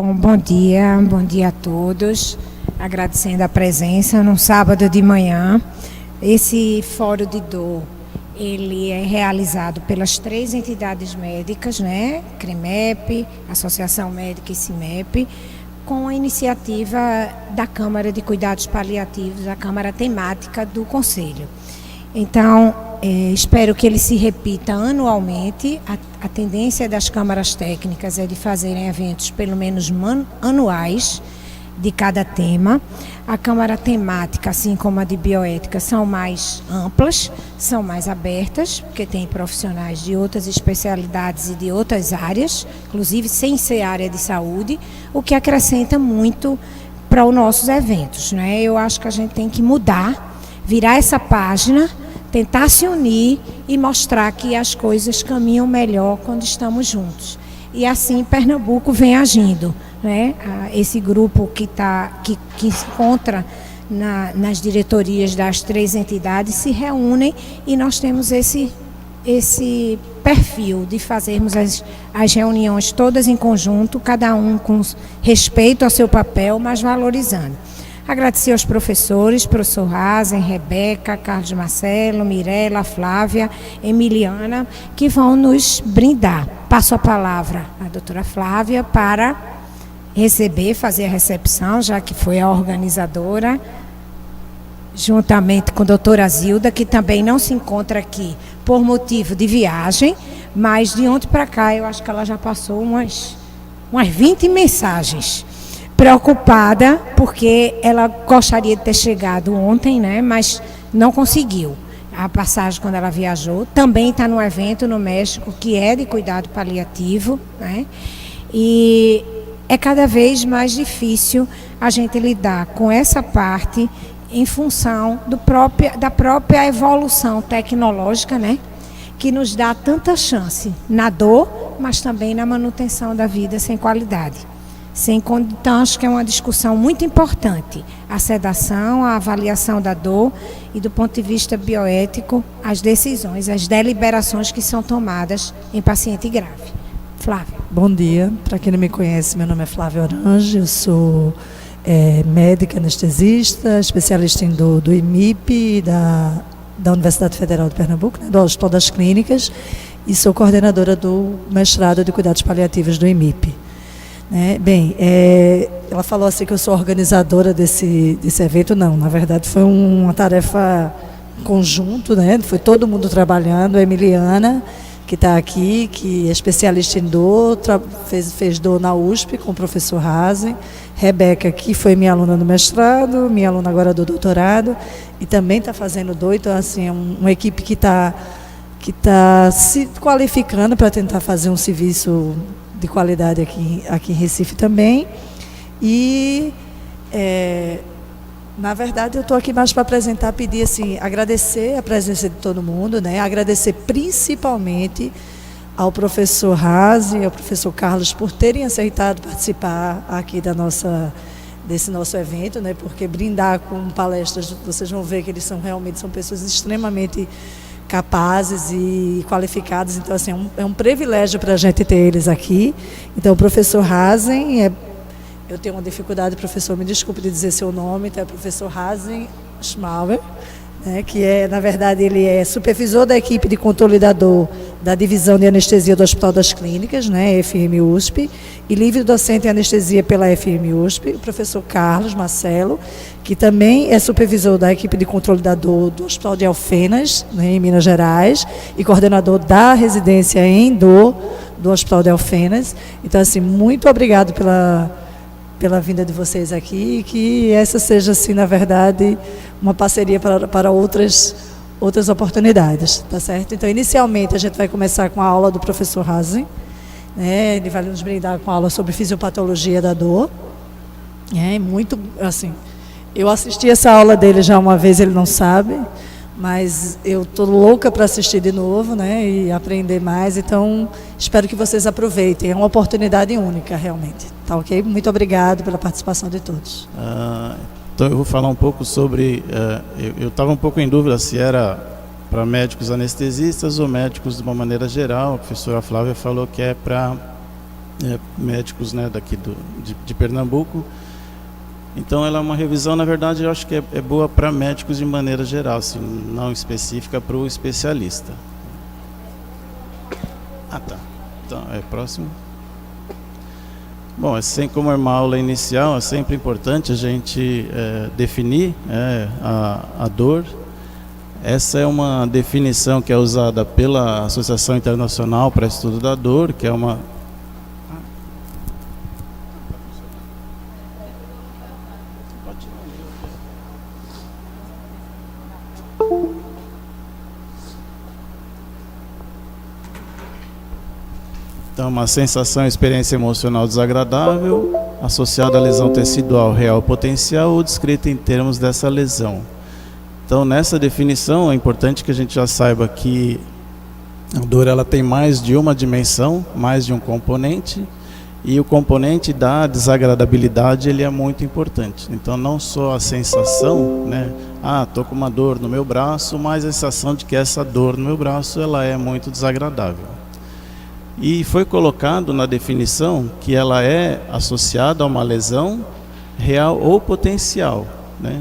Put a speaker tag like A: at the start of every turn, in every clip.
A: Bom dia a todos. Agradecendo a presença num sábado de manhã. Esse Fórum de Dor, ele é realizado pelas 3 entidades médicas, né? CREMEP, Associação Médica e CIMEP, com a iniciativa da Câmara de Cuidados Paliativos, a Câmara Temática do Conselho. Então, espero que ele se repita anualmente. A tendência das câmaras técnicas é de fazerem eventos pelo menos anuais de cada tema. A Câmara Temática, assim como a de Bioética, são mais amplas, são mais abertas, porque tem profissionais de outras especialidades e de outras áreas, inclusive sem ser área de saúde, o que acrescenta muito para os nossos eventos, né? Eu acho que a gente tem que mudar, virar essa página, tentar se unir e mostrar que as coisas caminham melhor quando estamos juntos. E assim Pernambuco vem agindo, né? Esse grupo que se encontra nas diretorias das 3 entidades se reúnem e nós temos esse perfil de fazermos as reuniões todas em conjunto, cada um com respeito ao seu papel, mas valorizando. Agradecer aos professores, professor Hazen, Rebeca, Carlos Marcelo, Mirela, Flávia, Emiliana, que vão nos brindar. Passo a palavra à doutora Flávia para fazer a recepção, já que foi a organizadora, juntamente com a doutora Zilda, que também não se encontra aqui por motivo de viagem, mas de ontem para cá eu acho que ela já passou umas 20 mensagens. Preocupada, porque ela gostaria de ter chegado ontem, né, mas não conseguiu. A passagem, quando ela viajou, também está no evento no México, que é de cuidado paliativo, né, e é cada vez mais difícil a gente lidar com essa parte em função da própria evolução tecnológica, né, que nos dá tanta chance na dor, mas também na manutenção da vida sem qualidade. Então, acho que é uma discussão muito importante, a sedação, a avaliação da dor e, do ponto de vista bioético, as decisões, as deliberações que são tomadas em paciente grave. Flávia.
B: Bom dia, para quem não me conhece, meu nome é Flávia Orange, eu sou médica anestesista, especialista em dor do IMIP, da Universidade Federal de Pernambuco, né, do Hospital das Clínicas, e sou coordenadora do mestrado de cuidados paliativos do IMIP. Bem, ela falou assim que eu sou organizadora desse evento. Não, na verdade foi uma tarefa conjunto, né? Foi todo mundo trabalhando. A Emiliana, que está aqui, que é especialista em dor, fez dor na USP com o professor Hazen. Rebeca, que foi minha aluna do mestrado, minha aluna agora do doutorado, e também está fazendo dor. Então, assim, é uma equipe que está se qualificando para tentar fazer um serviço de qualidade aqui em Recife também. E, na verdade, eu estou aqui mais para apresentar, pedir, assim, agradecer a presença de todo mundo, né? Agradecer principalmente ao professor Hazen e ao professor Carlos por terem aceitado participar aqui desse nosso evento, né? Porque brindar com palestras, vocês vão ver que eles realmente são pessoas extremamente capazes e qualificados. Então, assim, é um privilégio para a gente ter eles aqui. Então, o professor Hazen, eu tenho uma dificuldade, professor, me desculpe de dizer seu nome, então é o professor Hazen Schmauer, né, que na verdade, ele é supervisor da equipe de controle da dor da divisão de anestesia do Hospital das Clínicas, né, FM USP, e livre docente em anestesia pela FM USP, o professor Carlos Marcelo, que também é supervisor da equipe de controle da dor do Hospital de Alfenas, né, em Minas Gerais, e coordenador da residência em dor do Hospital de Alfenas. Então, assim, muito obrigado pela vinda de vocês aqui, e que essa seja, assim, na verdade, uma parceria para outras oportunidades, tá certo? Então, inicialmente, a gente vai começar com a aula do professor Hazen, né? Ele vai nos brindar com a aula sobre fisiopatologia da dor. Muito, assim, eu assisti essa aula dele já uma vez, ele não sabe, mas eu estou louca para assistir de novo, né? E aprender mais, então espero que vocês aproveitem, é uma oportunidade única, realmente, tá ok? Muito obrigado pela participação de todos.
C: Então eu vou falar um pouco sobre, eu estava um pouco em dúvida se era para médicos anestesistas ou médicos de uma maneira geral. A professora Flávia falou que é para médicos, né, daqui de Pernambuco. Então ela é uma revisão, na verdade, eu acho que é boa para médicos de maneira geral, assim, não específica para o especialista. Ah, tá. Então, próximo. Bom, assim como é uma aula inicial, é sempre importante a gente definir a dor. Essa é uma definição que é usada pela Associação Internacional para Estudo da Dor, que é uma... Então, uma sensação e experiência emocional desagradável associada à lesão tecidual real potencial ou descrita em termos dessa lesão. Então, nessa definição, é importante que a gente já saiba que a dor ela tem mais de uma dimensão, mais de um componente, e o componente da desagradabilidade ele é muito importante. Então, não só a sensação, né? Estou com uma dor no meu braço, mas a sensação de que essa dor no meu braço ela é muito desagradável. E foi colocado na definição que ela é associada a uma lesão real ou potencial, né?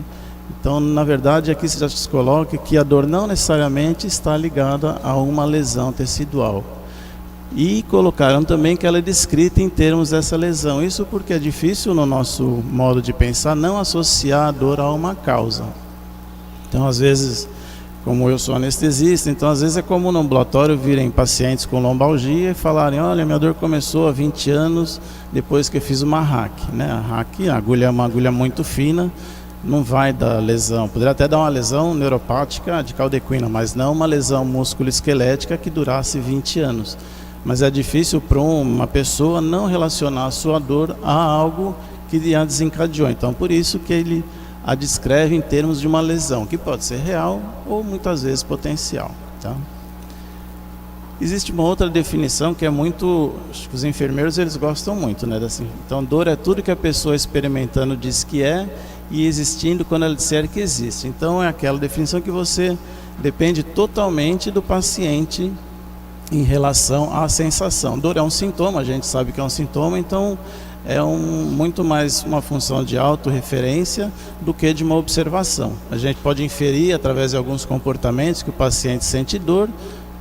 C: Então, na verdade, aqui se já se coloca que a dor não necessariamente está ligada a uma lesão tecidual. E colocaram também que ela é descrita em termos dessa lesão. Isso porque é difícil no nosso modo de pensar não associar a dor a uma causa. Então, às vezes, como eu sou anestesista, então às vezes é comum no ambulatório virem pacientes com lombalgia e falarem: olha, minha dor começou há 20 anos depois que eu fiz uma hack, né? A hack, a agulha é uma agulha muito fina, não vai dar lesão, poderia até dar uma lesão neuropática de caldequina, mas não uma lesão musculoesquelética que durasse 20 anos. Mas é difícil para uma pessoa não relacionar a sua dor a algo que a desencadeou. Então, por isso que ele a descreve em termos de uma lesão, que pode ser real ou muitas vezes potencial. Tá? Existe uma outra definição que é muito, acho que os enfermeiros eles gostam muito, né? Então, dor é tudo que a pessoa experimentando diz que é e existindo quando ela disser que existe. Então, é aquela definição que você depende totalmente do paciente em relação à sensação. Dor é um sintoma, a gente sabe que é um sintoma, então é muito mais uma função de autorreferência do que de uma observação. A gente pode inferir através de alguns comportamentos que o paciente sente dor,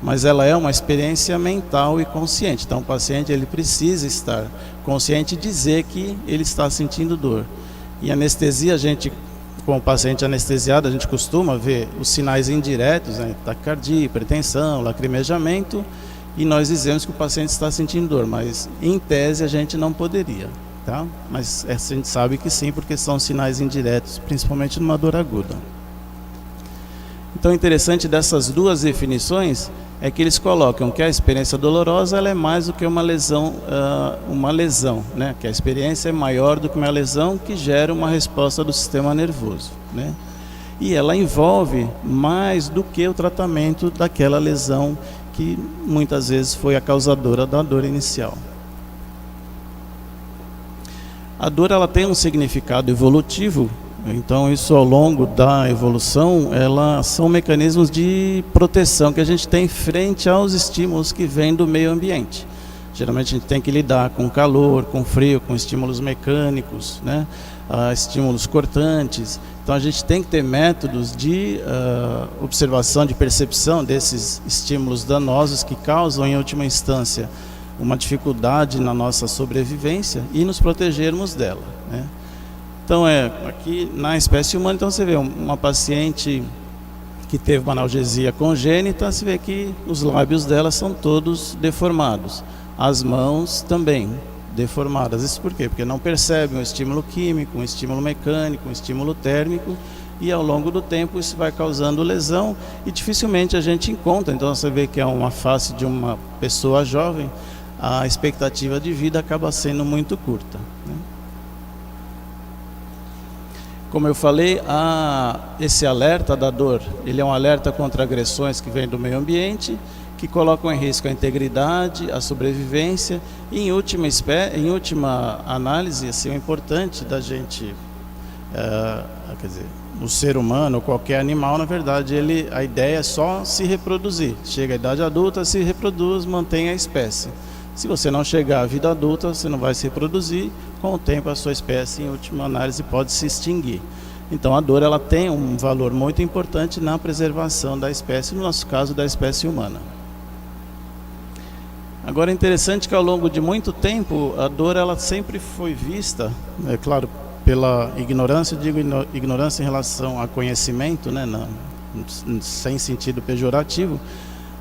C: mas ela é uma experiência mental e consciente. Então o paciente ele precisa estar consciente e dizer que ele está sentindo dor. Em anestesia, a gente, com o paciente anestesiado, a gente costuma ver os sinais indiretos, né? Taquicardia, hipertensão, lacrimejamento, e nós dizemos que o paciente está sentindo dor, mas em tese a gente não poderia, tá? Mas a gente sabe que sim, porque são sinais indiretos, principalmente numa dor aguda. Então, o interessante dessas duas definições é que eles colocam que a experiência dolorosa ela é mais do que uma lesão, né? Que a experiência é maior do que uma lesão que gera uma resposta do sistema nervoso, né? E ela envolve mais do que o tratamento daquela lesão que muitas vezes foi a causadora da dor inicial. A dor ela tem um significado evolutivo, então isso ao longo da evolução, são mecanismos de proteção que a gente tem frente aos estímulos que vêm do meio ambiente. Geralmente a gente tem que lidar com calor, com frio, com estímulos mecânicos, né? Estímulos cortantes. Então a gente tem que ter métodos de observação, de percepção desses estímulos danosos que causam, em última instância, uma dificuldade na nossa sobrevivência e nos protegermos dela, né? Então, aqui na espécie humana, então você vê uma paciente que teve uma analgesia congênita, você vê que os lábios dela são todos deformados. As mãos também deformadas. Isso por quê? Porque não percebem um estímulo químico, um estímulo mecânico, um estímulo térmico, e ao longo do tempo isso vai causando lesão e dificilmente a gente encontra. Então você vê que é uma face de uma pessoa jovem, a expectativa de vida acaba sendo muito curta, né? Como eu falei, esse alerta da dor, ele é um alerta contra agressões que vêm do meio ambiente, que colocam em risco a integridade, a sobrevivência e, em última análise, assim, o importante da gente, quer dizer, o ser humano, qualquer animal, na verdade, a ideia é só se reproduzir. Chega à idade adulta, se reproduz, mantém a espécie. Se você não chegar à vida adulta, você não vai se reproduzir, com o tempo a sua espécie, em última análise, pode se extinguir. Então a dor ela tem um valor muito importante na preservação da espécie, no nosso caso da espécie humana. Agora é interessante que ao longo de muito tempo a dor ela sempre foi vista, é claro, pela ignorância, digo ignorância em relação a conhecimento, né, sem sentido pejorativo,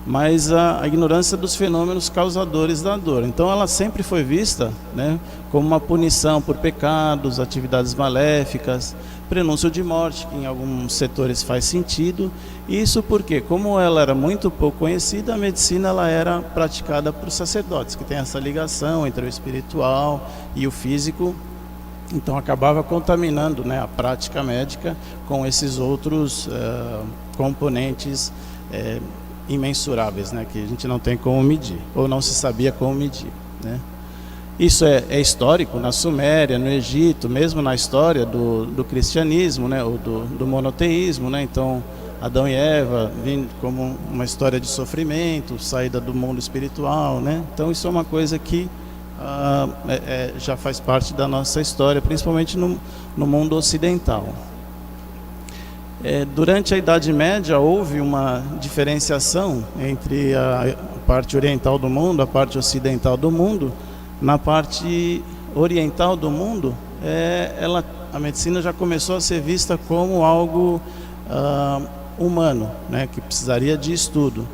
C: mas a ignorância dos fenômenos causadores da dor. Então ela sempre foi vista, né, como uma punição por pecados, atividades maléficas, prenúncio de morte, que em alguns setores faz sentido. Isso porque, como ela era muito pouco conhecida, a medicina ela era praticada por sacerdotes, que tem essa ligação entre o espiritual e o físico. Então acabava contaminando, né, a prática médica com esses outros componentes imensuráveis, né, que a gente não tem como medir, ou não se sabia como medir, né. Isso é histórico na Suméria, no Egito, mesmo na história do cristianismo, né, ou do monoteísmo, né. Então Adão e Eva vindo como uma história de sofrimento, saída do mundo espiritual, né. Então isso é uma coisa que já faz parte da nossa história, principalmente no mundo ocidental. Durante a Idade Média houve uma diferenciação entre a parte oriental do mundo, a parte ocidental do mundo. Na parte oriental do mundo, a medicina já começou a ser vista como algo humano, né, que precisaria de estudo.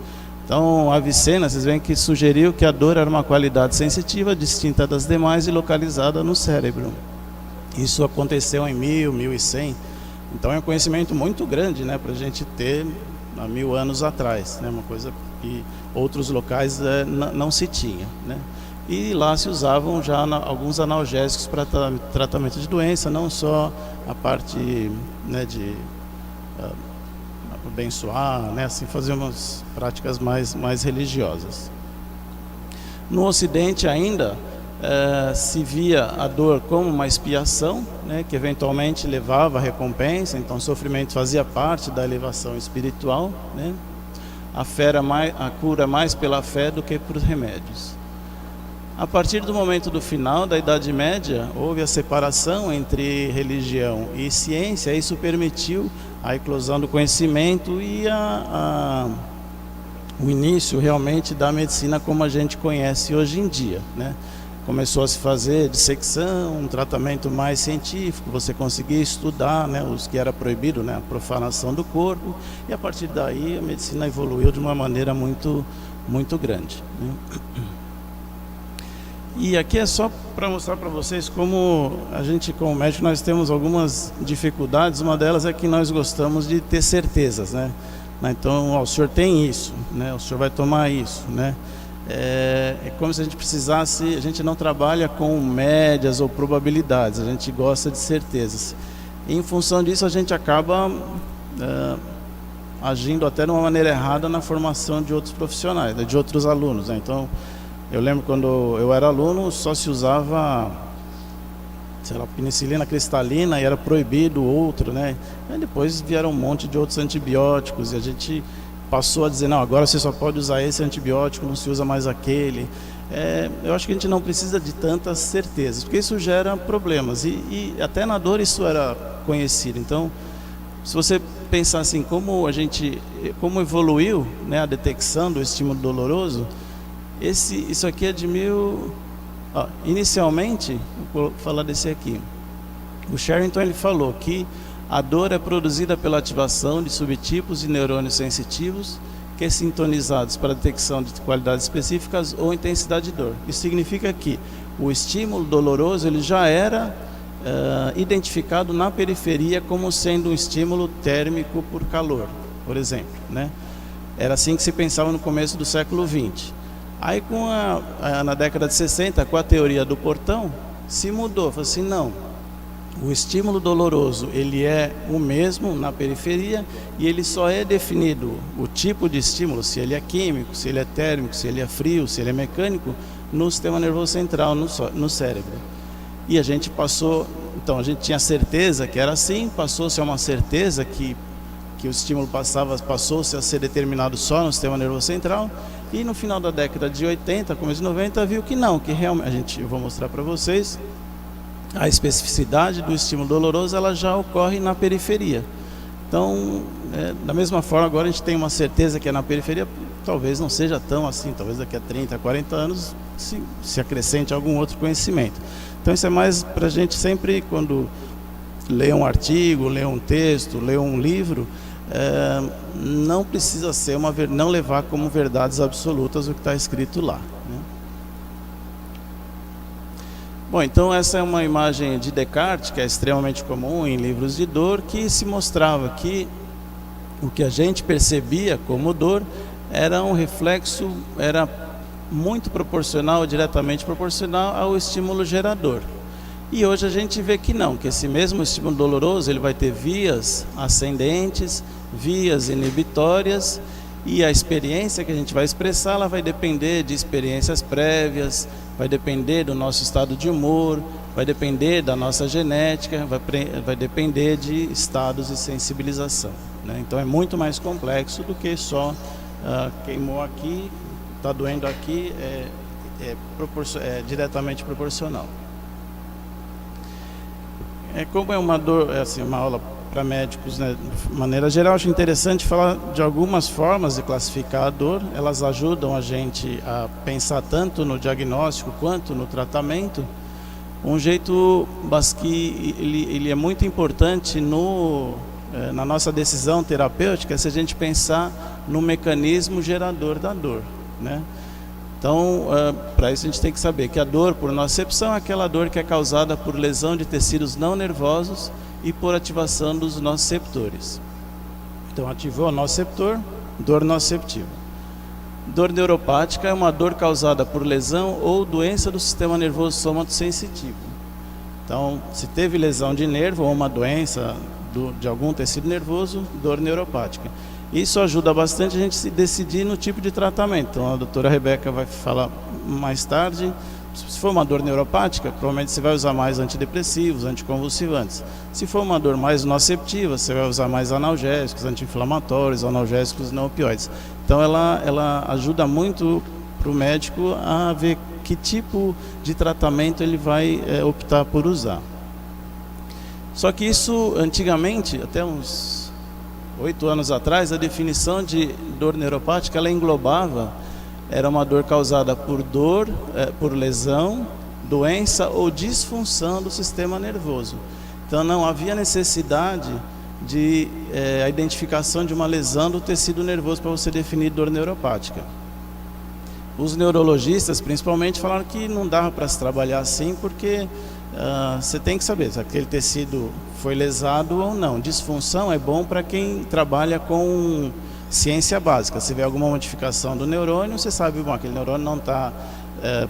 C: Então, Avicena, vocês veem que sugeriu que a dor era uma qualidade sensitiva, distinta das demais e localizada no cérebro. Isso aconteceu em 1100. Então, é um conhecimento muito grande, né, para a gente ter há 1000 anos atrás, né, uma coisa que outros locais não se tinha, né. E lá se usavam já alguns analgésicos para tratamento de doença, não só a parte, né, de abençoar, né, assim, fazer umas práticas mais religiosas. No Ocidente ainda se via a dor como uma expiação, né, que eventualmente levava a recompensa, então o sofrimento fazia parte da elevação espiritual, né. A cura mais pela fé do que por remédios. A partir do momento do final da Idade Média, houve a separação entre religião e ciência. Isso permitiu a eclosão do conhecimento e o início realmente da medicina como a gente conhece hoje em dia, né? Começou a se fazer dissecção, um tratamento mais científico, você conseguia estudar, né, os que era proibido, né, a profanação do corpo, e a partir daí a medicina evoluiu de uma maneira muito, muito grande, né? E aqui é só para mostrar para vocês como a gente, como médico, nós temos algumas dificuldades. Uma delas é que nós gostamos de ter certezas, né? Então, o senhor tem isso, né? O senhor vai tomar isso, né? É como se a gente precisasse. A gente não trabalha com médias ou probabilidades, a gente gosta de certezas. E, em função disso, a gente acaba agindo até de uma maneira errada na formação de outros profissionais, de outros alunos, né? Então, eu lembro quando eu era aluno, só se usava, sei lá, penicilina cristalina e era proibido outro, né? Aí depois vieram um monte de outros antibióticos e a gente passou a dizer, não, agora você só pode usar esse antibiótico, não se usa mais aquele. Eu acho que a gente não precisa de tantas certezas, porque isso gera problemas e até na dor isso era conhecido. Então, se você pensar assim, como evoluiu, né, a detecção do estímulo doloroso, isso aqui é de inicialmente, vou falar desse aqui. O Sherrington ele falou que a dor é produzida pela ativação de subtipos de neurônios sensitivos que sintonizados para a detecção de qualidades específicas ou intensidade de dor. Isso significa que o estímulo doloroso ele já era identificado na periferia como sendo um estímulo térmico por calor, por exemplo, né? Era assim que se pensava no começo do século XX. Aí na década de 60, com a teoria do portão, se mudou, falou assim, não, o estímulo doloroso ele é o mesmo na periferia e ele só é definido, o tipo de estímulo, se ele é químico, se ele é térmico, se ele é frio, se ele é mecânico, no sistema nervoso central, no cérebro. E a gente passou, então a gente tinha certeza que era assim, passou-se a uma certeza que que o estímulo passou-se a ser determinado só no sistema nervoso central, e no final da década de 80, começo de 90, viu que não, que realmente, eu vou mostrar para vocês, a especificidade do estímulo doloroso ela já ocorre na periferia. Então, da mesma forma, agora a gente tem uma certeza que é na periferia, talvez não seja tão assim, talvez daqui a 30, 40 anos se acrescente algum outro conhecimento. Então isso é mais para a gente sempre, quando lê um artigo, lê um texto, lê um livro, não precisa ser não levar como verdades absolutas o que está escrito lá, né? Bom, então essa é uma imagem de Descartes, que é extremamente comum em livros de dor, que se mostrava que o que a gente percebia como dor era um reflexo, era muito proporcional, diretamente proporcional ao estímulo gerador. E hoje a gente vê que não, que esse mesmo estímulo doloroso ele vai ter vias ascendentes, vias inibitórias, e a experiência que a gente vai expressar, ela vai depender de experiências prévias, vai depender do nosso estado de humor, vai depender da nossa genética, vai depender de estados de sensibilização, né? Então é muito mais complexo do que só queimou aqui, está doendo aqui, é diretamente proporcional. Como é uma dor, assim, uma aula para médicos, né, de maneira geral, acho interessante falar de algumas formas de classificar a dor. Elas ajudam a gente a pensar tanto no diagnóstico quanto no tratamento. Um jeito que ele é muito importante na nossa decisão terapêutica, se a gente pensar no mecanismo gerador da dor, né? Então, para isso a gente tem que saber que a dor por nocicepção é aquela dor que é causada por lesão de tecidos não nervosos e por ativação dos nociceptores. Então, ativou o nociceptor, dor nociceptiva. Dor neuropática é uma dor causada por lesão ou doença do sistema nervoso somatosensitivo. Então, se teve lesão de nervo ou uma doença de algum tecido nervoso, dor neuropática. Isso ajuda bastante a gente se decidir no tipo de tratamento. Então, a doutora Rebeca vai falar mais tarde. Se for uma dor neuropática, provavelmente você vai usar mais antidepressivos, anticonvulsivantes. Se for uma dor mais nociceptiva, você vai usar mais analgésicos, anti-inflamatórios, analgésicos não opioides. Então, ela ajuda muito para o médico a ver que tipo de tratamento ele vai optar por usar. Só que isso, antigamente, até uns 8 anos atrás, a definição de dor neuropática, ela englobava, era uma dor causada por por lesão, doença ou disfunção do sistema nervoso. Então não havia necessidade de a identificação de uma lesão do tecido nervoso para você definir dor neuropática. Os neurologistas, principalmente, falaram que não dava para se trabalhar assim, porque você tem que saber se aquele tecido foi lesado ou não. Disfunção é bom para quem trabalha com ciência básica. Se vê alguma modificação do neurônio, você sabe, bom, aquele neurônio não está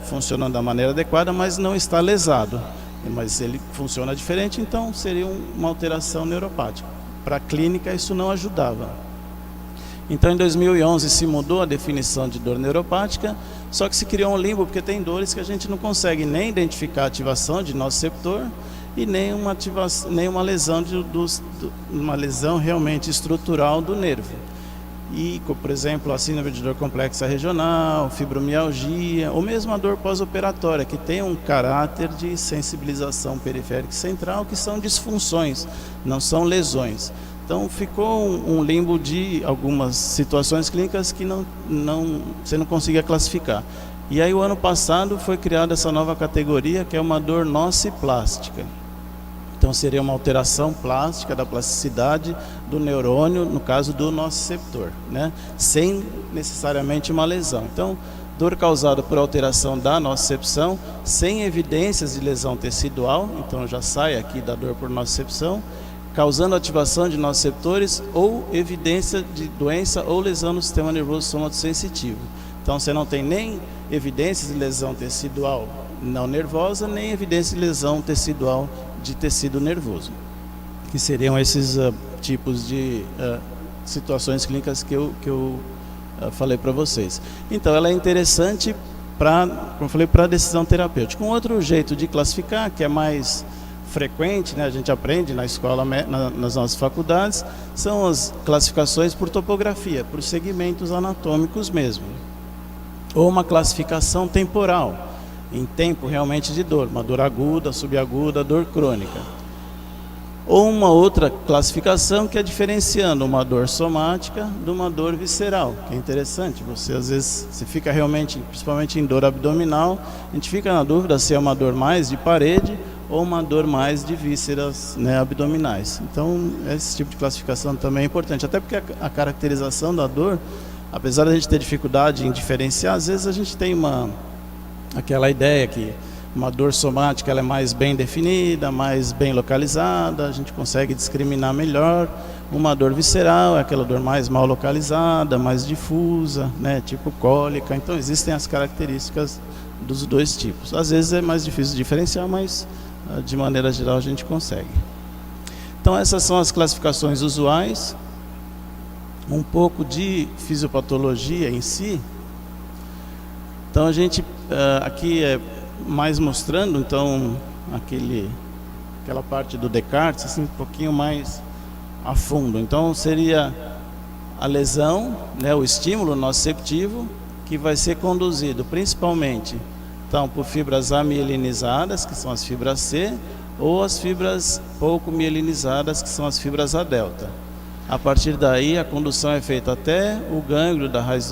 C: funcionando da maneira adequada, mas não está lesado. Mas ele funciona diferente, então seria uma alteração neuropática. Para a clínica isso não ajudava. Então em 2011 se mudou a definição de dor neuropática, só que se criou um limbo, porque tem dores que a gente não consegue nem identificar a ativação de nociceptor e nem uma lesão, uma lesão realmente estrutural do nervo. E, por exemplo, a síndrome de dor complexa regional, fibromialgia, ou mesmo a dor pós-operatória, que tem um caráter de sensibilização periférica central, que são disfunções, não são lesões. Então ficou um limbo de algumas situações clínicas que você não conseguia classificar. E aí o ano passado foi criada essa nova categoria, que é uma dor nociplástica. Então seria uma alteração plástica da plasticidade do neurônio, no caso do nociceptor, né? Sem necessariamente uma lesão. Então, dor causada por alteração da nocicepção, sem evidências de lesão tecidual, então já sai aqui da dor por nocicepção, causando ativação de nociceptores ou evidência de doença ou lesão no sistema nervoso somatosensitivo. Então você não tem nem evidências de lesão tecidual não nervosa, nem evidência de lesão tecidual de tecido nervoso, que seriam esses tipos de situações clínicas que eu falei para vocês. Então ela é interessante para, como eu falei, para a decisão terapêutica. Um outro jeito de classificar, que é mais frequente, né, a gente aprende na escola, nas nossas faculdades, são as classificações por topografia, por segmentos anatômicos mesmo. Ou uma classificação temporal, em tempo realmente de dor, uma dor aguda, subaguda, dor crônica. Ou uma outra classificação que é diferenciando uma dor somática de uma dor visceral, que é interessante. Você às vezes, se fica realmente, principalmente em dor abdominal, a gente fica na dúvida se é uma dor mais de parede ou uma dor mais de vísceras, né, abdominais. Então, esse tipo de classificação também é importante, até porque a caracterização da dor, apesar de a gente ter dificuldade em diferenciar, às vezes a gente tem aquela ideia que uma dor somática ela é mais bem definida, mais bem localizada, a gente consegue discriminar melhor. Uma dor visceral é aquela dor mais mal localizada, mais difusa, né, tipo cólica. Então existem as características dos dois tipos. Às vezes é mais difícil de diferenciar, mas de maneira geral a gente consegue. Então essas são as classificações usuais. Um pouco de fisiopatologia em si. Então a gente aqui é mais mostrando então aquela parte do Descartes assim, um pouquinho mais a fundo. Então seria a lesão, né, o estímulo nociceptivo, que vai ser conduzido principalmente então por fibras amielinizadas, que são as fibras C, ou as fibras pouco mielinizadas, que são as fibras A delta. A partir daí a condução é feita até o gânglio da raiz,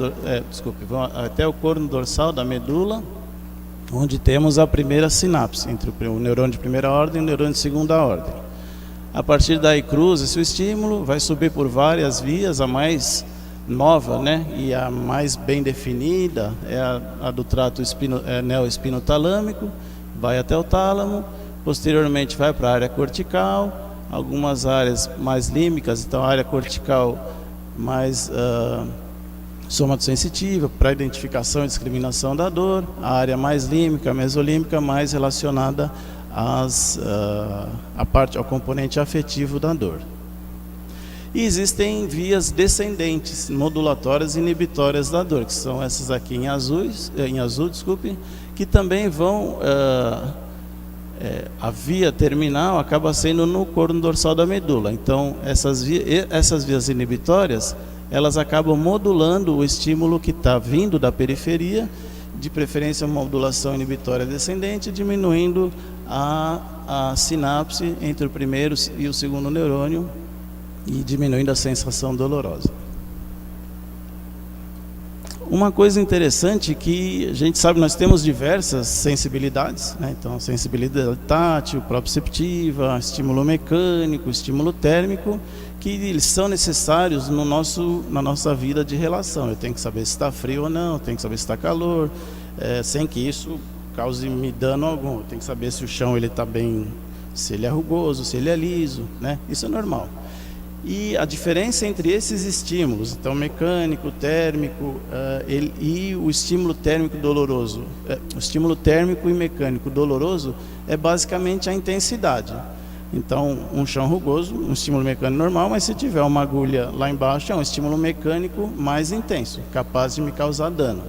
C: até o corno dorsal da medula, onde temos a primeira sinapse entre o neurônio de primeira ordem e o neurônio de segunda ordem. A partir daí cruza-se o estímulo, vai subir por várias vias, a mais nova, né, e a mais bem definida é a do trato neoespinotalâmico, vai até o tálamo, posteriormente vai para a área cortical, algumas áreas mais límbicas, então a área cortical mais somatosensitiva, para identificação e discriminação da dor, a área mais límbica, mesolímbica, mais relacionada ao componente afetivo da dor. E existem vias descendentes, modulatórias e inibitórias da dor, que são essas aqui em azul, que também vão... a via terminal acaba sendo no corno dorsal da medula. Então, essas vias inibitórias, elas acabam modulando o estímulo que está vindo da periferia, de preferência uma modulação inibitória descendente, diminuindo a sinapse entre o primeiro e o segundo neurônio e diminuindo a sensação dolorosa. Uma coisa interessante que a gente sabe, nós temos diversas sensibilidades, né? Então, sensibilidade tátil, proprioceptiva, estímulo mecânico, estímulo térmico, que eles são necessários na nossa vida de relação. Eu tenho que saber se está frio ou não, eu tenho que saber se está calor, sem que isso cause-me dano algum. Eu tenho que saber se o chão está bem, se ele é rugoso, se ele é liso, né? Isso é normal. E a diferença entre esses estímulos, então mecânico, térmico e o estímulo térmico doloroso, o estímulo térmico e mecânico doloroso é basicamente a intensidade. Então, um chão rugoso, um estímulo mecânico normal, mas se tiver uma agulha lá embaixo, é um estímulo mecânico mais intenso, capaz de me causar dano.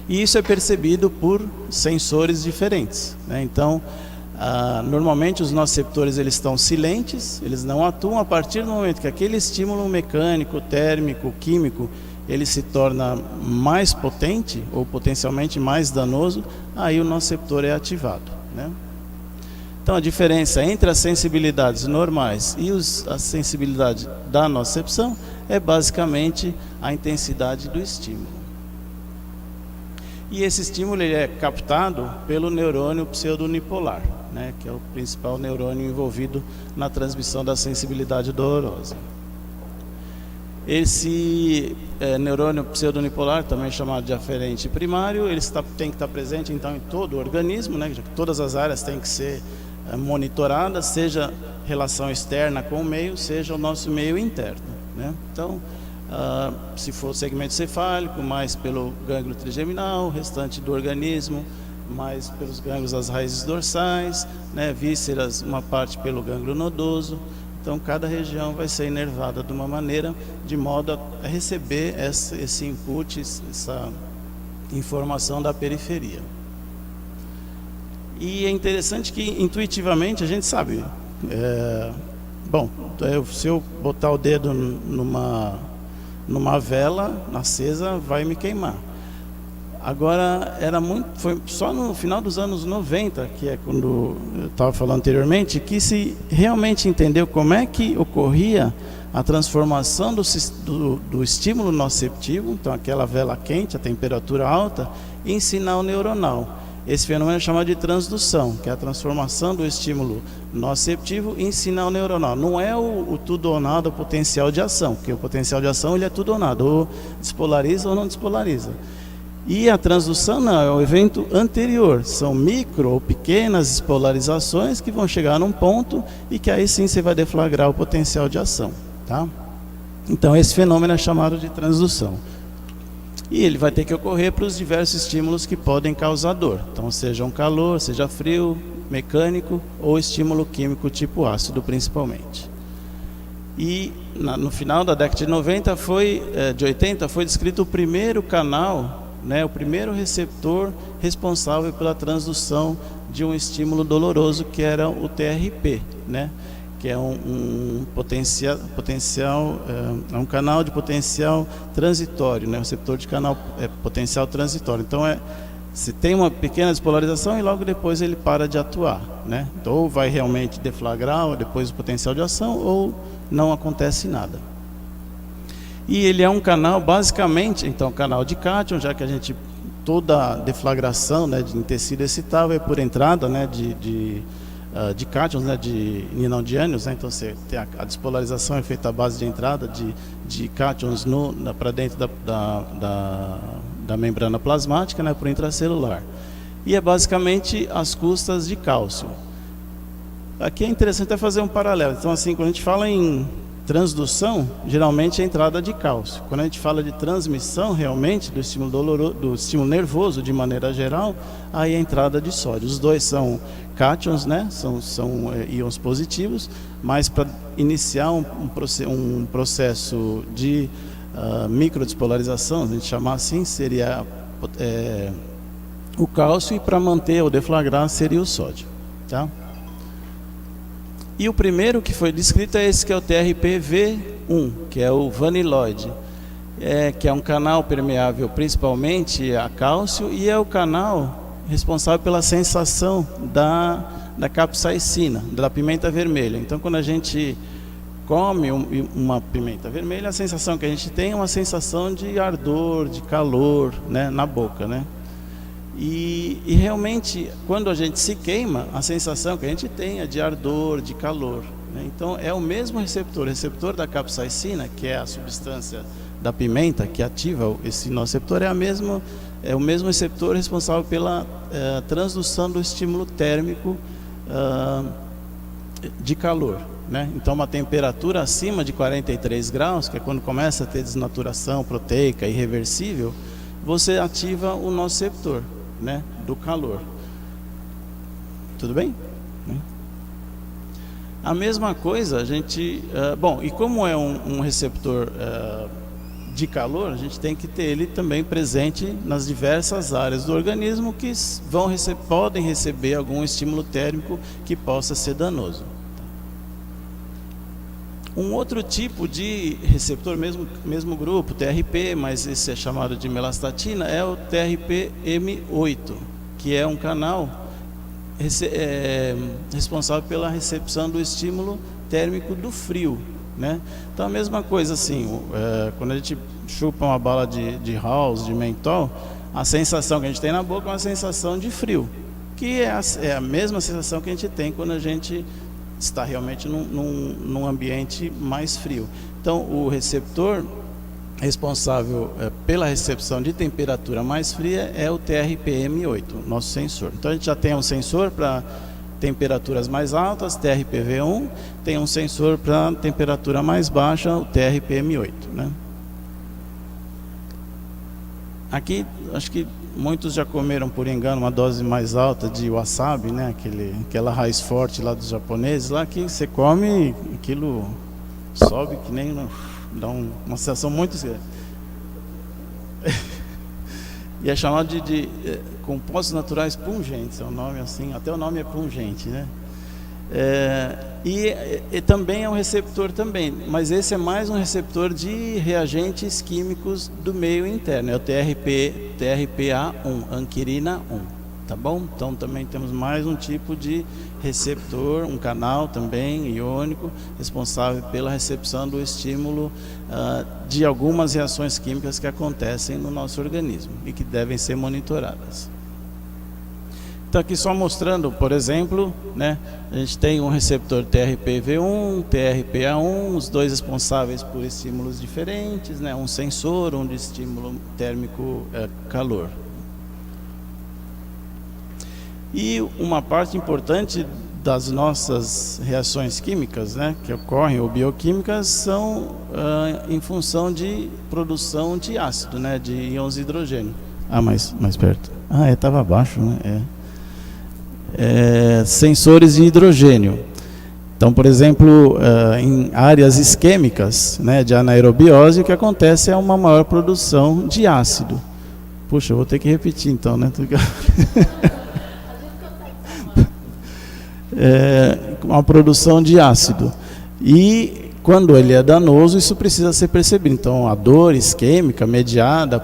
C: E isso é percebido por sensores diferentes, né? Então, normalmente os nociceptores eles estão silentes, eles não atuam. A partir do momento que aquele estímulo mecânico, térmico, químico, ele se torna mais potente ou potencialmente mais danoso, aí o nociceptor é ativado, né? Então a diferença entre as sensibilidades normais e a sensibilidade da nocicepção é basicamente a intensidade do estímulo. E esse estímulo ele é captado pelo neurônio pseudonipolar, né, que é o principal neurônio envolvido na transmissão da sensibilidade dolorosa. Esse neurônio pseudonipolar, também chamado de aferente primário, ele tem que estar presente então em todo o organismo, né, já que todas as áreas têm que ser monitoradas, seja relação externa com o meio, seja o nosso meio interno, né? Então, se for segmento cefálico, mais pelo gânglio trigeminal, o restante do organismo, mais pelos gânglios das raízes dorsais, né? Vísceras, uma parte pelo gânglio nodoso. Então, cada região vai ser inervada de uma maneira, de modo a receber esse input, essa informação da periferia. E é interessante que intuitivamente a gente sabe, se eu botar o dedo numa vela acesa, vai me queimar. Agora, foi só no final dos anos 90, que é quando eu estava falando anteriormente, que se realmente entendeu como é que ocorria a transformação do estímulo nociceptivo, então aquela vela quente, a temperatura alta, em sinal neuronal. Esse fenômeno é chamado de transdução, que é a transformação do estímulo nociceptivo em sinal neuronal. Não é o tudo ou nada, o potencial de ação, porque o potencial de ação ele é tudo ou nada, ou despolariza ou não despolariza. E a transdução não, é o evento anterior, são micro ou pequenas despolarizações que vão chegar num ponto e que aí sim você vai deflagrar o potencial de ação, tá? Então esse fenômeno é chamado de transdução. E ele vai ter que ocorrer para os diversos estímulos que podem causar dor. Então seja um calor, seja frio, mecânico ou estímulo químico tipo ácido principalmente. E no final da década de 90, de 80, foi descrito o primeiro canal, o primeiro receptor responsável pela transdução de um estímulo doloroso, que era o TRP, que é um canal de potencial transitório, receptor de canal potencial transitório. Então se tem uma pequena despolarização e logo depois ele para de atuar, Então, ou vai realmente deflagrar depois o potencial de ação, ou não acontece nada. E ele é um canal, basicamente, então, canal de cátion, já que toda a deflagração em tecido excitável é por entrada de cátions, não de ânions, então você tem a despolarização é feita à base de entrada de cátions para dentro da membrana plasmática, por intracelular. E é basicamente às custas de cálcio. Aqui é interessante fazer um paralelo. Então, assim, quando a gente fala em transdução, geralmente é a entrada de cálcio. Quando a gente fala de transmissão, realmente, do estímulo doloroso, do estímulo nervoso, de maneira geral, aí é a entrada de sódio. Os dois são cátions, são íons positivos, mas para iniciar um processo de microdespolarização, a gente chamar assim, seria o cálcio, e para manter ou deflagrar seria o sódio, tá? E o primeiro que foi descrito é esse, que é o TRPV1, que é o vaniloide, que é um canal permeável principalmente a cálcio, e é o canal responsável pela sensação da capsaicina, da pimenta vermelha. Então, quando a gente come uma pimenta vermelha, a sensação que a gente tem é uma sensação de ardor, de calor, na boca, E realmente, quando a gente se queima, a sensação que a gente tem é de ardor, de calor, Então é o mesmo receptor da capsaicina, que é a substância da pimenta que ativa esse nociceptor, é o mesmo receptor responsável pela transdução do estímulo térmico de calor, Então uma temperatura acima de 43 graus, que é quando começa a ter desnaturação proteica irreversível, você ativa o nociceptor, do calor. Tudo bem? A mesma coisa, a gente... e como é um receptor de calor, a gente tem que ter ele também presente nas diversas áreas do organismo que podem receber algum estímulo térmico que possa ser danoso. Um outro tipo de receptor, mesmo grupo, TRP, mas esse é chamado de melastatina, é o TRPM8, que é um canal responsável pela recepção do estímulo térmico do frio, Então a mesma coisa assim, quando a gente chupa uma bala de house, de mentol, a sensação que a gente tem na boca é uma sensação de frio, que é a mesma sensação que a gente tem quando a gente está realmente num ambiente mais frio. Então, o receptor responsável pela recepção de temperatura mais fria é o TRPM8, nosso sensor. Então, a gente já tem um sensor para temperaturas mais altas, TRPV1, tem um sensor para temperatura mais baixa, o TRPM8, Aqui, acho que muitos já comeram por engano uma dose mais alta de wasabi, aquela raiz forte lá dos japoneses, lá que você come, aquilo sobe que nem... dá uma sensação muito... E é chamado de compostos naturais pungentes, é um nome assim, até o nome é pungente, né? E também é um receptor também, mas esse é mais um receptor de reagentes químicos do meio interno, é o TRPA1, anquirina 1, tá bom? Então também temos mais um tipo de receptor, um canal também iônico, responsável pela recepção do estímulo de algumas reações químicas que acontecem no nosso organismo e que devem ser monitoradas. Então aqui só mostrando, por exemplo, né, a gente tem um receptor TRPV1, TRPA1, os dois responsáveis por estímulos diferentes, né, um sensor, um de estímulo térmico calor. E uma parte importante das nossas reações químicas, né, que ocorrem, ou bioquímicas, são em função de produção de ácido, né, de íons de hidrogênio. Mais perto. Estava abaixo, né? Sensores de hidrogênio. Então, por exemplo, em áreas isquêmicas, né, de anaerobiose, o que acontece é uma maior produção de ácido. Puxa, eu vou ter que repetir então, né? Uma produção de ácido. E quando ele é danoso, isso precisa ser percebido. Então, a dor isquêmica mediada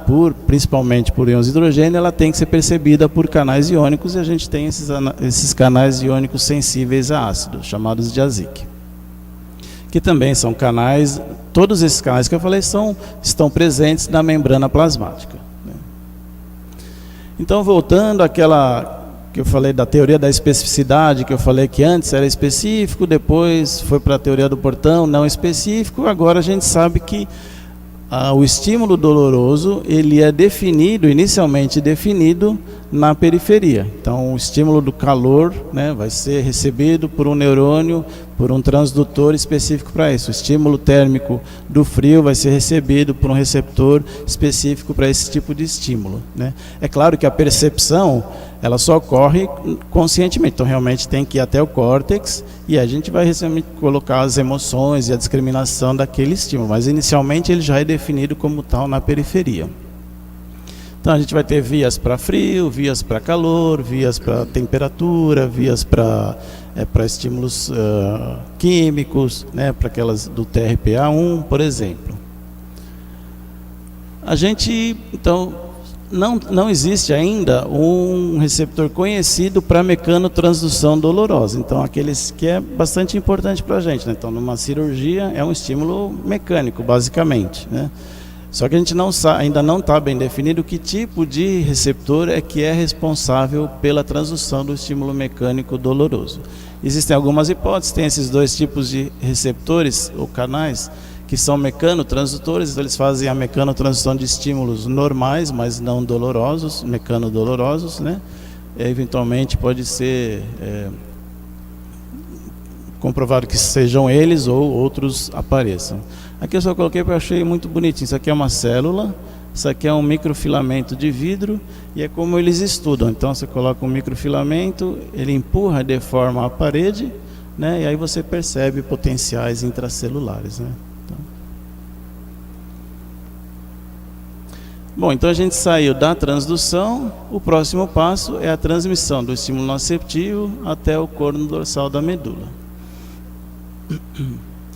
C: principalmente por íons de hidrogênio, ela tem que ser percebida por canais iônicos, e a gente tem esses canais iônicos sensíveis a ácido, chamados de ASIC. Que também são canais, todos esses canais que eu falei estão presentes na membrana plasmática, né? Então, voltando àquela que eu falei da teoria da especificidade, que eu falei que antes era específico, depois foi para a teoria do portão não específico, agora a gente sabe que o estímulo doloroso, ele é inicialmente definido na periferia. Então, o estímulo do calor, né, vai ser recebido por um neurônio, por um transdutor específico para isso. O estímulo térmico do frio vai ser recebido por um receptor específico para esse tipo de estímulo, né? É claro que a percepção, ela só ocorre conscientemente, então realmente tem que ir até o córtex e a gente vai colocar as emoções e a discriminação daquele estímulo, mas inicialmente ele já é definido como tal na periferia. Então a gente vai ter vias para frio, vias para calor, vias para temperatura, vias para estímulos químicos, né, para aquelas do TRPA1, por exemplo. A gente, então, não existe ainda um receptor conhecido para mecanotransdução dolorosa. Então, aqueles que é bastante importante para a gente, né? Então, numa cirurgia é um estímulo mecânico, basicamente, né? Só que a gente ainda não está bem definido que tipo de receptor é que é responsável pela transdução do estímulo mecânico doloroso. Existem algumas hipóteses, tem esses dois tipos de receptores ou canais, que são mecanotransdutores, então eles fazem a mecanotransdução de estímulos normais, mas não dolorosos, mecanodolorosos, né? Eventualmente pode ser comprovado que sejam eles ou outros apareçam. Aqui eu só coloquei porque eu achei muito bonitinho. Isso aqui é uma célula, isso aqui é um microfilamento de vidro, e é como eles estudam. Então você coloca um microfilamento, ele empurra, deforma a parede, né? E aí você percebe potenciais intracelulares, né? Bom, então a gente saiu da transdução, o próximo passo é a transmissão do estímulo noceptivo até o corno dorsal da medula.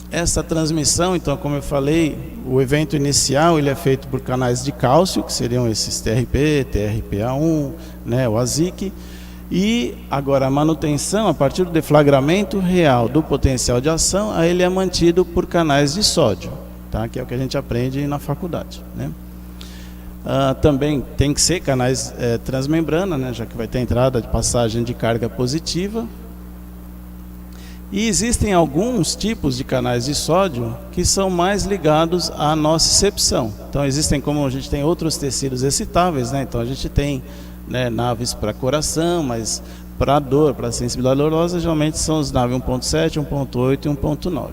C: Essa transmissão, então, como eu falei, o evento inicial ele é feito por canais de cálcio, que seriam esses TRP, TRPA1, né, o ASIC, e agora a manutenção, a partir do deflagramento real do potencial de ação, aí ele é mantido por canais de sódio, tá? Que é o que a gente aprende na faculdade, né? Também tem que ser canais transmembrana, né, já que vai ter entrada de passagem de carga positiva. E existem alguns tipos de canais de sódio que são mais ligados à nocicepção. Então existem, como a gente tem outros tecidos excitáveis, né? Então a gente tem, né, naves para coração, mas para dor, para sensibilidade dolorosa, geralmente são os naves 1.7, 1.8 e 1.9.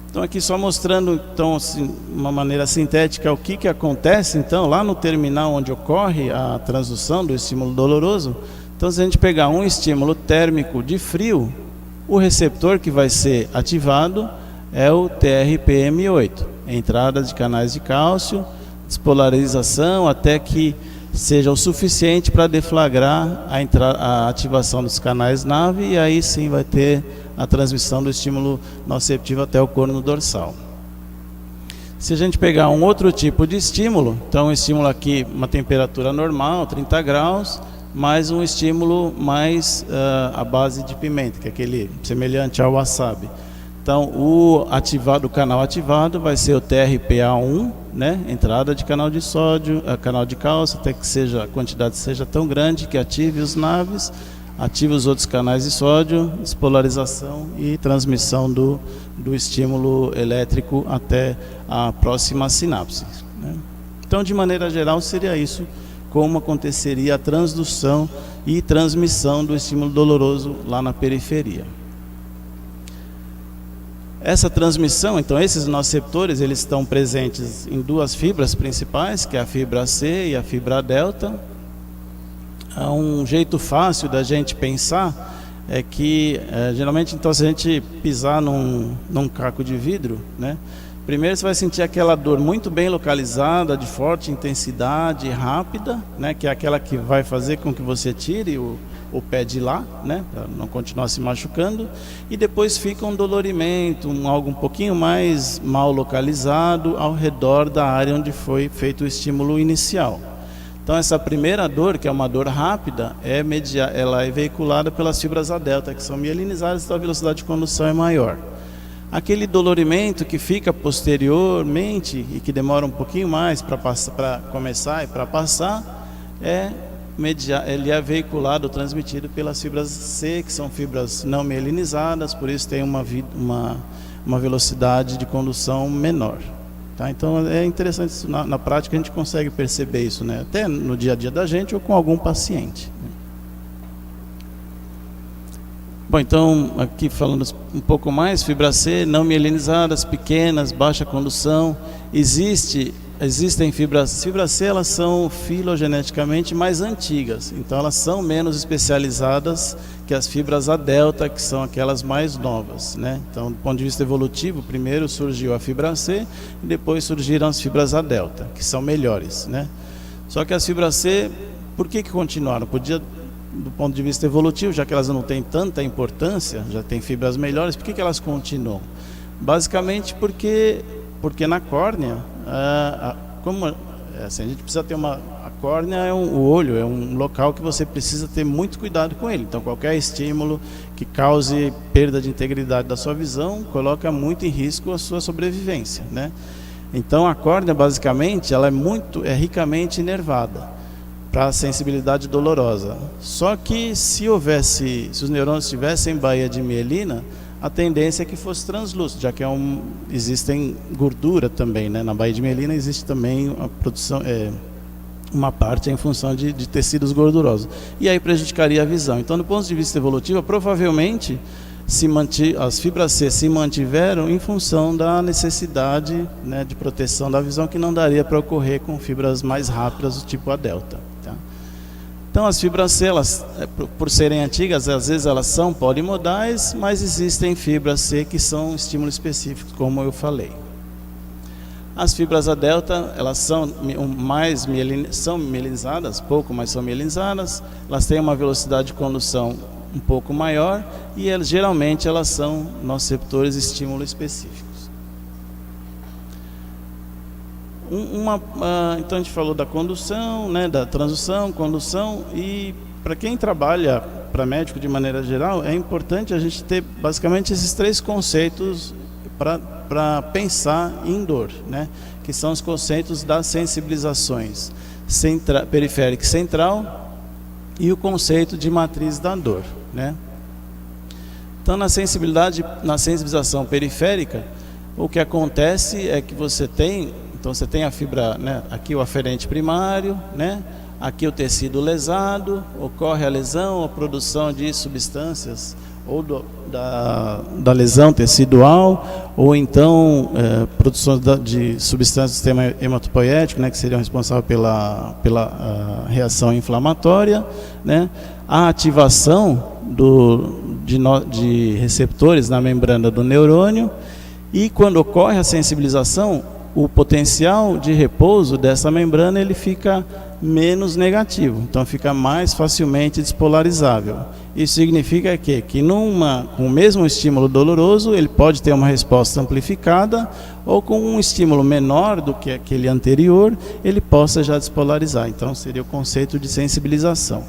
C: Então aqui só mostrando, então, assim, uma maneira sintética o que acontece então lá no terminal onde ocorre a transdução do estímulo doloroso. Então, se a gente pegar um estímulo térmico de frio, o receptor que vai ser ativado é o TRPM8, entrada de canais de cálcio, despolarização até que seja o suficiente para deflagrar a ativação dos canais NAV, e aí sim vai ter a transmissão do estímulo noceptivo até o corno dorsal. Se a gente pegar um outro tipo de estímulo, então um estímulo aqui, uma temperatura normal, 30 graus, mais um estímulo mais à base de pimenta, que é aquele semelhante ao wasabi. Então, o canal ativado vai ser o TRPA1, né? Entrada de canal de sódio, canal de cálcio, até que a quantidade seja tão grande que ative os NAVs, ative os outros canais de sódio, despolarização e transmissão do estímulo elétrico até a próxima sinapse, né? Então, de maneira geral, seria isso, como aconteceria a transdução e transmissão do estímulo doloroso lá na periferia. Essa transmissão, então, esses noceptores, eles estão presentes em duas fibras principais, que é a fibra C e a fibra delta. Um jeito fácil da gente pensar é que, geralmente, então, se a gente pisar num caco de vidro, né, primeiro você vai sentir aquela dor muito bem localizada, de forte intensidade, rápida, né, que é aquela que vai fazer com que você tire o pé de lá, né, para não continuar se machucando, e depois fica um dolorimento, algo um pouquinho mais mal localizado ao redor da área onde foi feito o estímulo inicial. Então essa primeira dor, que é uma dor rápida, ela é veiculada pelas fibras A delta, que são mielinizadas, então a velocidade de condução é maior. Aquele dolorimento que fica posteriormente e que demora um pouquinho mais para começar e para passar, ele é veiculado, transmitido pelas fibras C, que são fibras não mielinizadas, por isso tem uma velocidade de condução menor. Tá? Então é interessante, isso, na prática a gente consegue perceber isso, né? Até no dia a dia da gente ou com algum paciente. Bom, então aqui falando um pouco mais, fibra C, não mielinizadas, pequenas, baixa condução, existem fibras C, elas são filogeneticamente mais antigas, então elas são menos especializadas que as fibras A delta, que são aquelas mais novas, né? Então, do ponto de vista evolutivo, primeiro surgiu a fibra C e depois surgiram as fibras A delta, que são melhores, né? Só que as fibras C, por que continuaram? Do ponto de vista evolutivo, já que elas não têm tanta importância, já tem fibras melhores, por que elas continuam? Basicamente porque na córnea, assim, a gente precisa ter a córnea o olho é um local que você precisa ter muito cuidado com ele. Então qualquer estímulo que cause perda de integridade da sua visão coloca muito em risco a sua sobrevivência, né? Então a córnea basicamente ela é ricamente inervada para a sensibilidade dolorosa. Só que se os neurônios tivessem baía de mielina, a tendência é que fosse translúcido, já que existem gordura também, né? Na baía de mielina existe também a produção, uma parte em função de tecidos gordurosos. E aí prejudicaria a visão. Então, do ponto de vista evolutivo, provavelmente as fibras C se mantiveram em função da necessidade, né, de proteção da visão, que não daria para ocorrer com fibras mais rápidas do tipo A delta. Tá? Então as fibras C, por serem antigas, às vezes elas são polimodais, mas existem fibras C que são estímulos específicos, como eu falei. As fibras A delta, elas são mielinizadas, pouco, mas são mielinizadas, elas têm uma velocidade de condução um pouco maior e geralmente elas são noceptores estímulo específicos. Então a gente falou da condução, né, da transdução, condução, e para quem trabalha para médico de maneira geral, é importante a gente ter basicamente esses três conceitos para pensar em dor, né, que são os conceitos das sensibilizações periférica e central e o conceito de matriz da dor, né? Então na sensibilização periférica, o que acontece é que você tem a fibra, né, aqui o aferente primário, né, aqui o tecido lesado, ocorre a lesão, a produção de substâncias ou da lesão tecidual, ou então produção de substâncias do sistema hematopoético, né, que seriam responsáveis pela reação inflamatória, né, a ativação de receptores na membrana do neurônio, e quando ocorre a sensibilização, o potencial de repouso dessa membrana ele fica menos negativo, então fica mais facilmente despolarizável. Isso significa que com o mesmo estímulo doloroso ele pode ter uma resposta amplificada, ou com um estímulo menor do que aquele anterior ele possa já despolarizar. Então seria o conceito de sensibilização.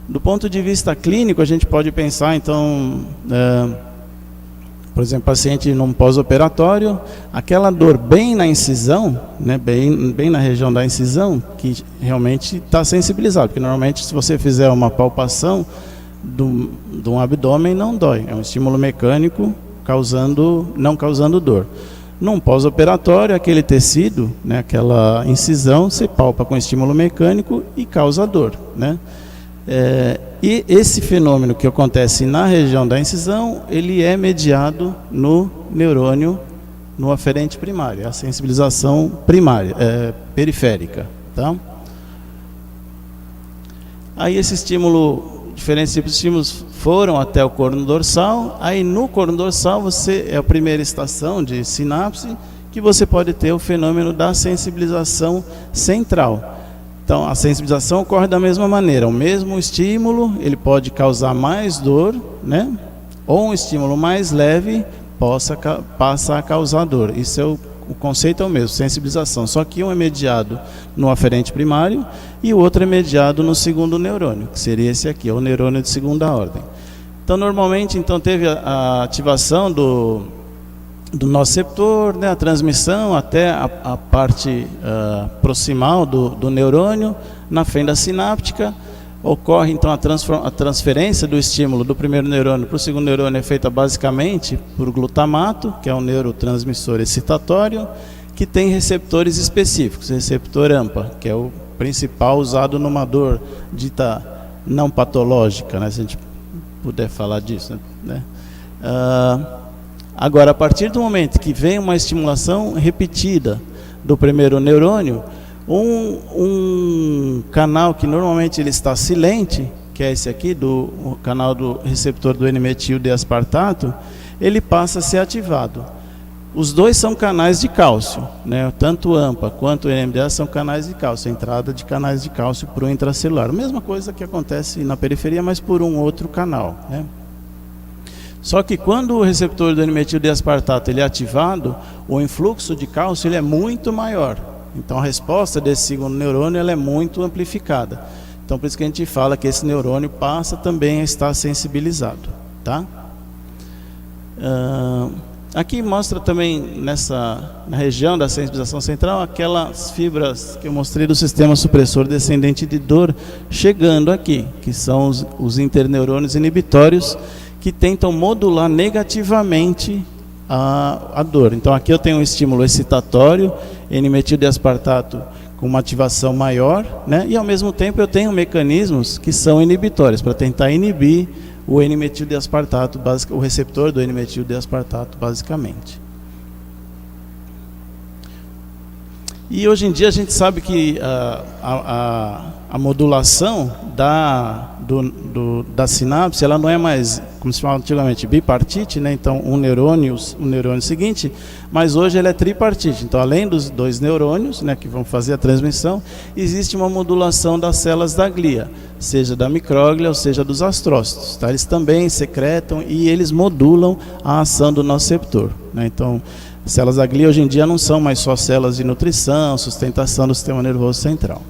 C: Do ponto de vista clínico, a gente pode pensar então, por exemplo, paciente num pós-operatório, aquela dor bem na incisão, né, bem na região da incisão, que realmente está sensibilizado, porque normalmente se você fizer uma palpação de um abdômen não dói, é um estímulo mecânico não causando dor. Num pós-operatório, aquele tecido, né, aquela incisão, se palpa com estímulo mecânico e causa dor, né? E esse fenômeno que acontece na região da incisão, ele é mediado no neurônio, no aferente primário, a sensibilização primária, periférica, tá? Aí diferentes tipos de estímulos foram até o corno dorsal. Aí no corno dorsal é a primeira estação de sinapse que você pode ter o fenômeno da sensibilização central. Então, a sensibilização ocorre da mesma maneira. O mesmo estímulo, ele pode causar mais dor, né? Ou um estímulo mais leve passa a causar dor. Isso o conceito é o mesmo, sensibilização. Só que um é mediado no aferente primário e o outro é mediado no segundo neurônio, que seria esse aqui, o neurônio de segunda ordem. Então, normalmente, teve a ativação do nociceptor, né, a transmissão até a parte proximal do neurônio, na fenda sináptica. Ocorre então a transferência do estímulo do primeiro neurônio para o segundo neurônio, é feita basicamente por glutamato, que é um neurotransmissor excitatório, que tem receptores específicos, receptor AMPA, que é o principal usado numa dor dita não patológica, né, se a gente puder falar disso, né? Agora, a partir do momento que vem uma estimulação repetida do primeiro neurônio, um canal que normalmente ele está silente, que é esse aqui, o canal do receptor do N-metil D-aspartato, ele passa a ser ativado. Os dois são canais de cálcio, né? Tanto o AMPA quanto o NMDA são canais de cálcio, entrada de canais de cálcio para o intracelular. A mesma coisa que acontece na periferia, mas por um outro canal, né? Só que quando o receptor do N-metil D-aspartato ele é ativado, o influxo de cálcio ele é muito maior. Então a resposta desse segundo neurônio ela é muito amplificada. Então por isso que a gente fala que esse neurônio passa também a estar sensibilizado, tá? Aqui mostra também na região da sensibilização central aquelas fibras que eu mostrei do sistema supressor descendente de dor chegando aqui, que são os interneurônios inibitórios, que tentam modular negativamente a dor. Então aqui eu tenho um estímulo excitatório, N-metil D-aspartato com uma ativação maior, né? E ao mesmo tempo eu tenho mecanismos que são inibitórios, para tentar inibir o N-metil D-aspartato, o receptor do N-metil D-aspartato, basicamente. E hoje em dia a gente sabe que a modulação da sinapse, ela não é mais, como se chamava antigamente, bipartite, né? Então um neurônio seguinte, mas hoje ela é tripartite. Então além dos dois neurônios, né, que vão fazer a transmissão, existe uma modulação das células da glia, seja da micróglia ou seja dos astrócitos, tá? Eles também secretam e eles modulam a ação do nociceptor, né? Então células da glia hoje em dia não são mais só células de nutrição, sustentação do sistema nervoso central.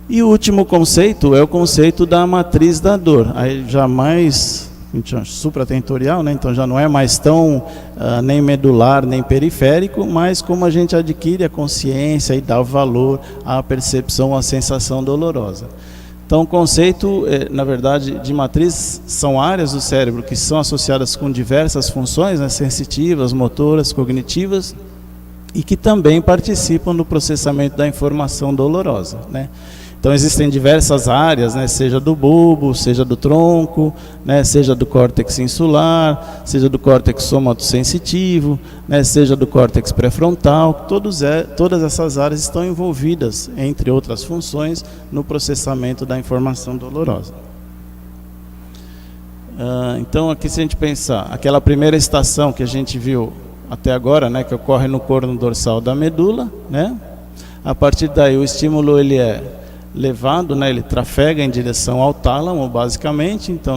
C: E o último conceito é o conceito da matriz da dor. Aí já mais supratentorial, né? Então já não é mais tão nem medular, nem periférico, mas como a gente adquire a consciência e dá valor à percepção, à sensação dolorosa. Então o conceito, na verdade, de matriz são áreas do cérebro que são associadas com diversas funções, né, sensitivas, motoras, cognitivas, e que também participam do processamento da informação dolorosa, né? Então existem diversas áreas, né, seja do bulbo, seja do tronco, né, seja do córtex insular, seja do córtex somatosensitivo, né, seja do córtex pré-frontal. Todas essas áreas estão envolvidas, entre outras funções, no processamento da informação dolorosa. Então aqui, se a gente pensar, aquela primeira estação que a gente viu até agora, né, que ocorre no corno dorsal da medula, né? A partir daí o estímulo ele é levado, né, ele trafega em direção ao tálamo, basicamente, então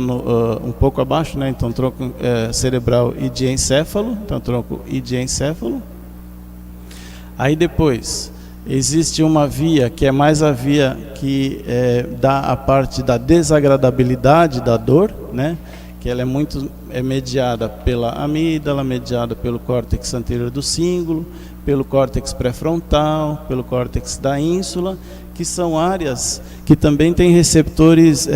C: um pouco abaixo, né, então tronco cerebral e diencéfalo, então tronco e diencéfalo. Aí depois existe uma via que é mais a via que dá a parte da desagradabilidade da dor, né, que ela é mediada pela amígdala, mediada pelo córtex anterior do cíngulo, pelo córtex pré-frontal, pelo córtex da ínsula, que são áreas que também têm receptores,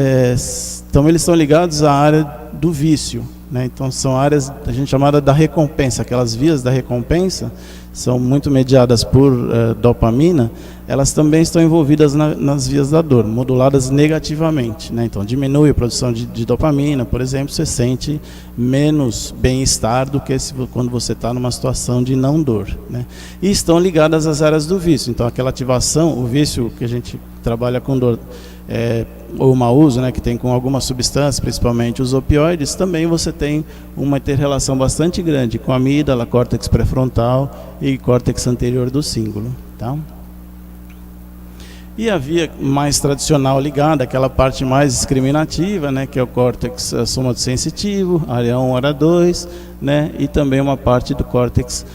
C: então eles estão ligados à área do vício, né? Então são áreas, a gente chamada da recompensa, aquelas vias da recompensa, são muito mediadas por dopamina, elas também estão envolvidas nas vias da dor, moduladas negativamente, né? Então diminui a produção de dopamina, por exemplo, você sente menos bem-estar do que quando você está numa situação de não dor, né? E estão ligadas às áreas do vício, então aquela ativação, o vício que a gente trabalha com dor, ou mau uso, né, que tem com algumas substâncias, principalmente os opioides, também você tem uma interrelação bastante grande com a amígdala, córtex pré-frontal e córtex anterior do cíngulo, tá? E a via mais tradicional ligada, aquela parte mais discriminativa, né, que é o córtex somatosensitivo, área 1, área 2, né, e também uma parte do córtex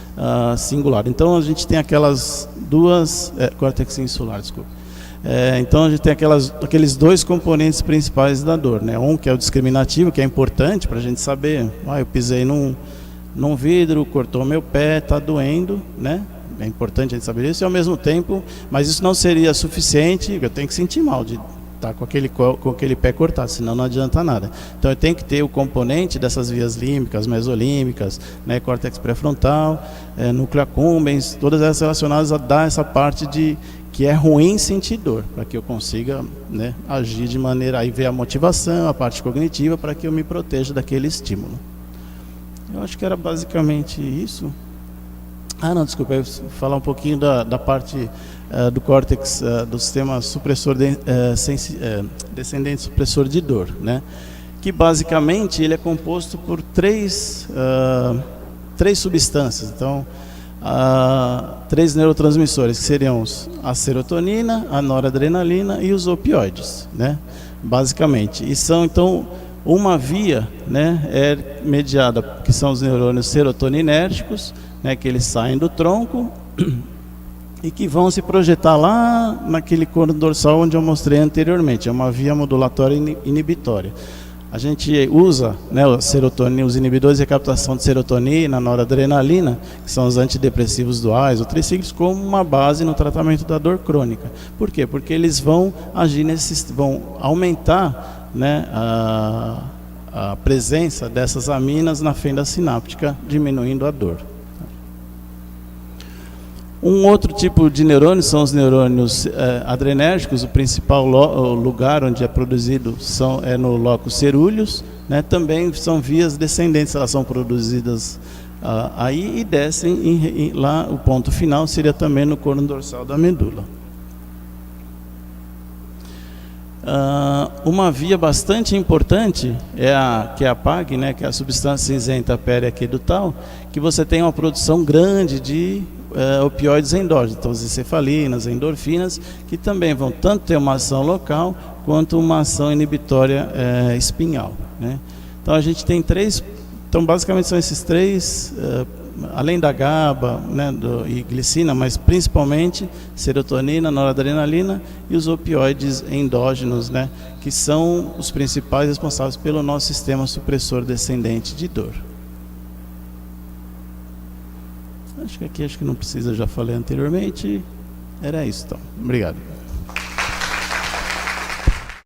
C: singular. Então a gente tem aquelas duas, córtex insular, desculpa. Então a gente tem aqueles dois componentes principais da dor, né? Um que é o discriminativo, que é importante para a gente saber, eu pisei num vidro, cortou meu pé, está doendo, né? É importante a gente saber isso, e ao mesmo tempo, mas isso não seria suficiente, eu tenho que sentir mal de estar com aquele pé cortado, senão não adianta nada. Então eu tenho que ter o componente dessas vias límbicas, mesolímbicas, né, córtex pré-frontal, núcleo accumbens, todas elas relacionadas a dar essa parte que é ruim sentir dor, para que eu consiga, né, agir de maneira, aí ver a motivação, a parte cognitiva, para que eu me proteja daquele estímulo. Eu acho que era basicamente isso. Não, desculpa, eu vou falar um pouquinho da parte do córtex, do sistema supressor descendente supressor de dor, né? Que basicamente ele é composto por três substâncias, então três neurotransmissores, que seriam a serotonina, a noradrenalina e os opioides, né? Basicamente, e são então uma via, né, é mediada, que são os neurônios serotoninérgicos, né, que eles saem do tronco e que vão se projetar lá naquele corno dorsal onde eu mostrei anteriormente. É uma via modulatória inibitória. A gente usa, né, os inibidores de captação de serotonina, noradrenalina, que são os antidepressivos duais, ou tricíclicos, como uma base no tratamento da dor crônica. Por quê? Porque eles vão agir vão aumentar, né, a presença dessas aminas na fenda sináptica, diminuindo a dor. Um outro tipo de neurônios são os neurônios adrenérgicos. O principal lugar onde é produzido é no locus cerúleus, né? Também são vias descendentes, elas são produzidas aí e descem lá. O ponto final seria também no corno dorsal da medula. Uma via bastante importante que é a PAG, né? Que é a substância cinzenta periaquedutal, que você tem uma produção grande de opioides endógenos, então as encefalinas, endorfinas, que também vão tanto ter uma ação local quanto uma ação inibitória espinhal, né? Então a gente tem então basicamente são esses três, além da GABA, né, e glicina, mas principalmente serotonina, noradrenalina e os opioides endógenos, né, que são os principais responsáveis pelo nosso sistema supressor descendente de dor. Acho que não precisa, já falei anteriormente. Era isso, então. Obrigado.